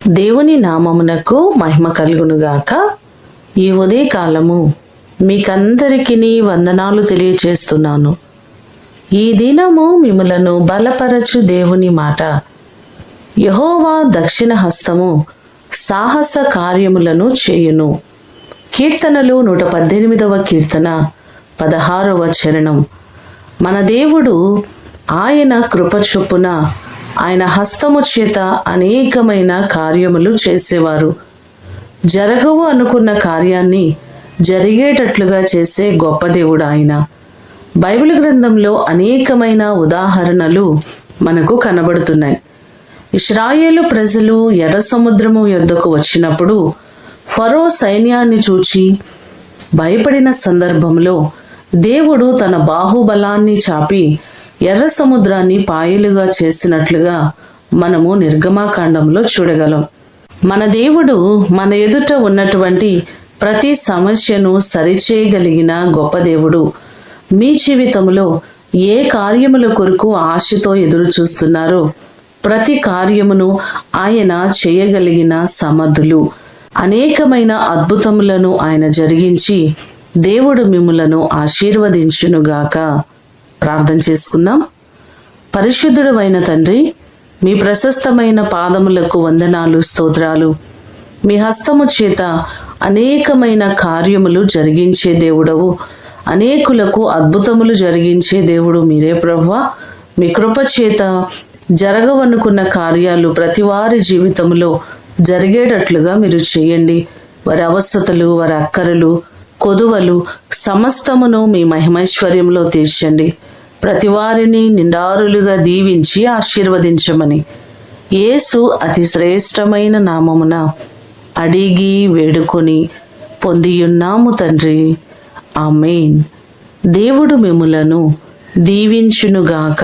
దేవుని నామమునకు మహిమ కలుగునుగాక. ఈ ఉదయకాలము మీకందరికీ వందనాలు తెలియచేస్తున్నాను. ఈ దినము మిమ్ములను బలపరచు దేవుని మాట. యెహోవా దక్షిణ హస్తము సాహస కార్యములను చేయును. కీర్తనలు 118వ కీర్తన 16వ చరణం. మన దేవుడు ఆయన కృప చొప్పున ఆయన హస్తము చేత అనేకమైన కార్యములు చేసేవారు. జరగవు అనుకున్న కార్యాన్ని జరిగేటట్లుగా చేసే గొప్ప దేవుడు ఆయన. బైబిల్ గ్రంథంలో అనేకమైన ఉదాహరణలు మనకు కనబడుతున్నాయి. ఇశ్రాయేలు ప్రజలు ఎర్ర సముద్రము యొద్దకు వచ్చినప్పుడు ఫరో సైన్యాన్ని చూచి భయపడిన సందర్భంలో దేవుడు తన బాహుబలాన్ని చాపి ఎర్ర సముద్రాన్ని పాయలుగా చేసినట్లుగా మనము నిర్గమాకాండంలో చూడగలం. మన దేవుడు మన ఎదుట ఉన్నటువంటి ప్రతి సమస్యను సరిచేయగలిగిన గొప్ప దేవుడు. మీ జీవితంలో ఏ కార్యముల కొరకు ఆశతో ఎదురు చూస్తున్నారో ప్రతి కార్యమును ఆయన చేయగలిగిన సమర్థులు. అనేకమైన అద్భుతములను ఆయన జరిగించి దేవుడు మిమ్ములను ఆశీర్వదించునుగాక. ప్రార్థన చేసుకుందాం. పరిశుద్ధుడు అయిన తండ్రి, మీ ప్రశస్తమైన పాదములకు వందనాలు, స్తోత్రాలు. మీ హస్తము చేత అనేకమైన కార్యములు జరిగించే దేవుడవు. అనేకులకు అద్భుతములు జరిగించే దేవుడు మీరే ప్రభువా. మీ కృప చేత జరగవనుకున్న కార్యాలు ప్రతి వారి జీవితంలో జరిగేటట్లుగా మీరు చేయండి. వారి అవస్థతలు, వారి అక్కరలు, కొదువలు సమస్తమును మీ మహిమైశ్వర్యంలో తీర్చండి. ప్రతి వారిని నిండారులుగా దీవించి ఆశీర్వదించమని యేసు అతి శ్రేష్టమైన నామమున అడిగి వేడుకొని పొందియున్నాము తండ్రి. ఆమేన్. దేవుడు మిమ్ములను దీవించునుగాక.